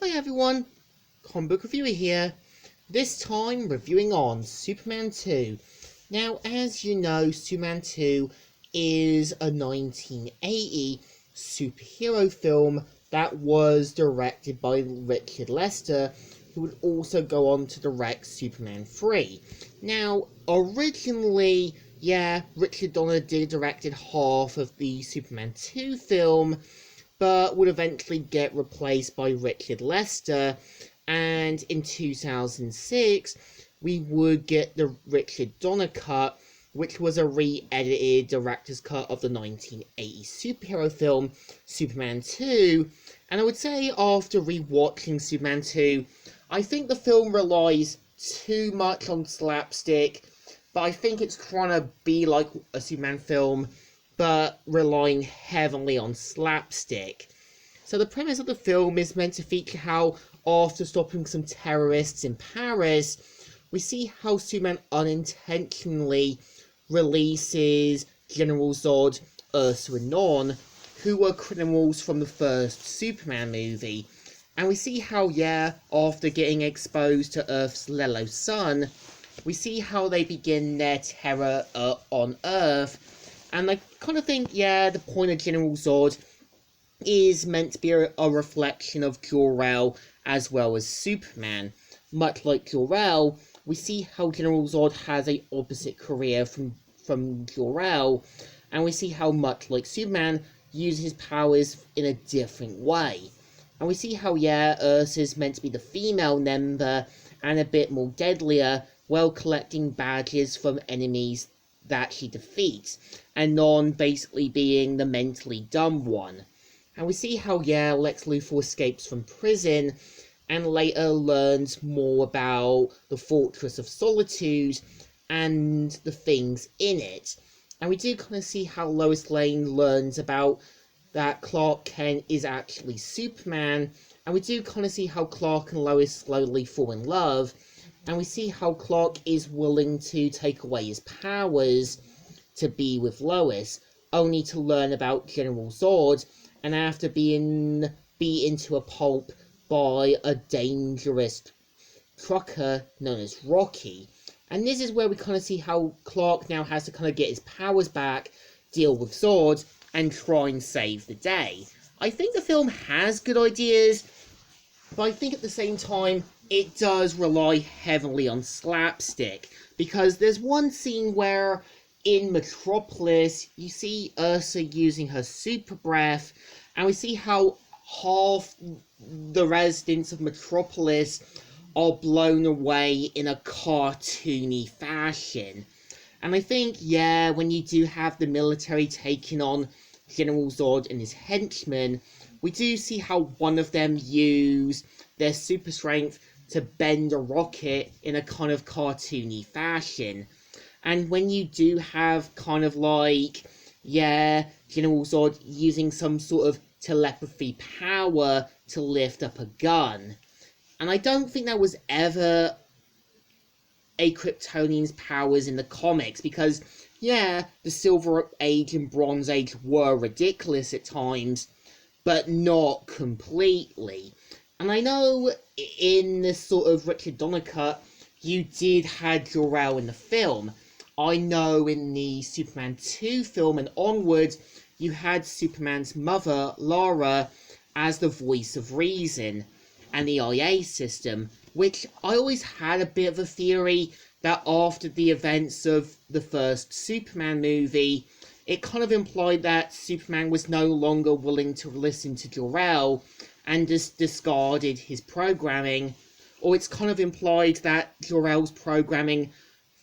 Hi everyone, comic book reviewer here, this time reviewing on Superman 2. Now, as you know, Superman 2 is a 1980 superhero film that was directed by Richard Lester, who would also go on to direct Superman 3. Now, originally, Richard Donner did directed half of the Superman 2 film, but would eventually get replaced by Richard Lester, and in 2006 we would get the Richard Donner cut, which was a re-edited director's cut of the 1980 superhero film Superman 2. And I would say after re-watching Superman 2, I think the film relies too much on slapstick, but I think it's trying to be like a Superman film, but relying heavily on slapstick. So the premise of the film is meant to feature how, after stopping some terrorists in Paris, we see how Superman unintentionally releases General Zod, Ursa and Non, who were criminals from the first Superman movie. And we see how, after getting exposed to Earth's yellow sun, we see how they begin their terror on Earth. And I kind of think, the point of General Zod is meant to be a reflection of Jor-El as well as Superman. Much like Jor-El, we see how General Zod has an opposite career from Jor-El, and we see how, much like Superman, uses his powers in a different way. And we see how, Ursa is meant to be the female member and a bit more deadlier, while collecting badges from enemies that she defeats, and Non basically being the mentally dumb one. And we see how, Lex Luthor escapes from prison and later learns more about the Fortress of Solitude and the things in it. And we do kind of see how Lois Lane learns about that Clark Kent is actually Superman, and we do kind of see how Clark and Lois slowly fall in love. And we see how Clark is willing to take away his powers to be with Lois, only to learn about General Zod, and after being beaten to a pulp by a dangerous trucker known as Rocky. And this is where we kind of see how Clark now has to kind of get his powers back, deal with Zod, and try and save the day. I think the film has good ideas, but I think at the same time, it does rely heavily on slapstick, because there's one scene where in Metropolis you see Ursa using her super breath, and we see how half the residents of Metropolis are blown away in a cartoony fashion. And I think, when you do have the military taking on General Zod and his henchmen, we do see how one of them use their super strength to bend a rocket in a kind of cartoony fashion. And when you do have kind of like, General Zod using some sort of telepathy power to lift up a gun. And I don't think that was ever a Kryptonian's powers in the comics, because, the Silver Age and Bronze Age were ridiculous at times, but not completely. And I know in this sort of Richard Donner cut, you did have Jor-El in the film. I know in the Superman 2 film and onwards, you had Superman's mother, Lara, as the voice of reason, and the IA system, which I always had a bit of a theory that after the events of the first Superman movie, it kind of implied that Superman was no longer willing to listen to Jor-El and just discarded his programming, or it's kind of implied that Jor-El's programming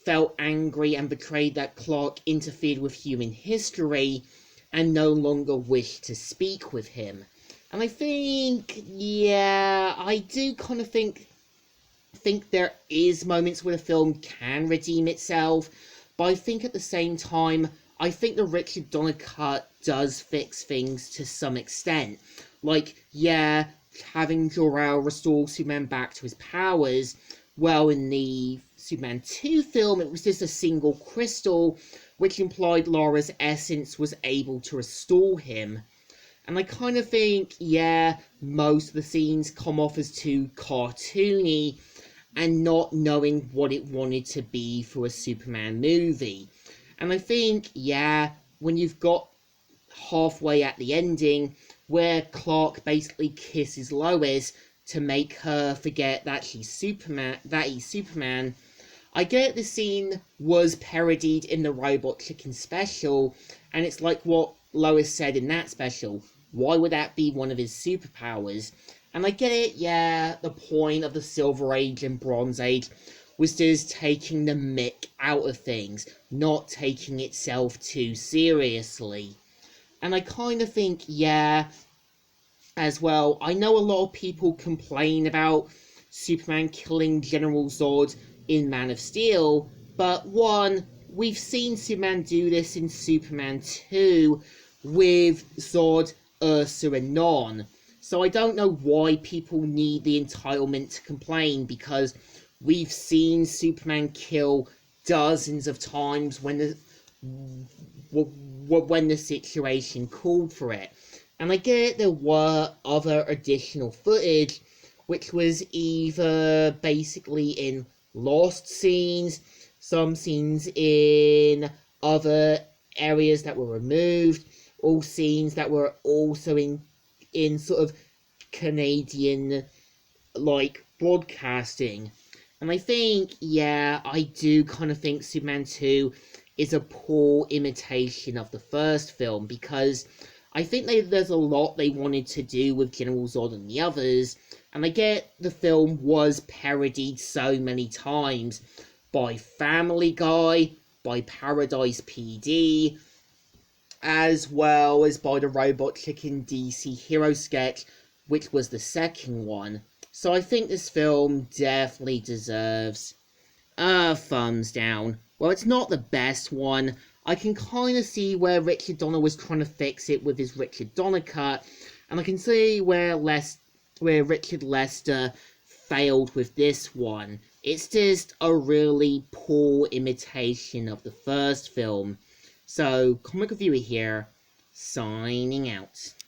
felt angry and betrayed that Clark interfered with human history and no longer wished to speak with him. And I think, I do kind of think there is moments where the film can redeem itself, but I think at the same time, I think the Richard Donner cut does fix things to some extent. Like, having Jor-El restore Superman back to his powers. Well, in the Superman 2 film, it was just a single crystal, which implied Lara's essence was able to restore him. And I kind of think, yeah, most of the scenes come off as too cartoony and not knowing what it wanted to be for a Superman movie. And I think, yeah, when you've got halfway at the ending where Clark basically kisses Lois to make her forget that he's Superman, I get the scene was parodied in the Robot Chicken special, and it's like what Lois said in that special. Why would that be one of his superpowers? And I get it, yeah, the point of the Silver Age and Bronze Age was just taking the mick out of things, not taking itself too seriously. And I kind of think, yeah, as well, I know a lot of people complain about Superman killing General Zod in Man of Steel, but one, we've seen Superman do this in Superman 2 with Zod, Ursa, and Non. So I don't know why people need the entitlement to complain, because we've seen Superman kill dozens of times when the situation called for it. And I get there were other additional footage, which was either basically in lost scenes, some scenes in other areas that were removed, or scenes that were also in sort of Canadian, like, broadcasting. And I think, yeah, I do kind of think Superman 2 is a poor imitation of the first film, because I think there's a lot they wanted to do with General Zod and the others, and I get the film was parodied so many times by Family Guy, by Paradise PD, as well as by the Robot Chicken DC Hero sketch, which was the second one. So I think this film definitely deserves a thumbs down. Well, it's not the best one. I can kind of see where Richard Donner was trying to fix it with his Richard Donner cut, and I can see where Richard Lester failed with this one. It's just a really poor imitation of the first film. So, Comic Reviewer here, signing out.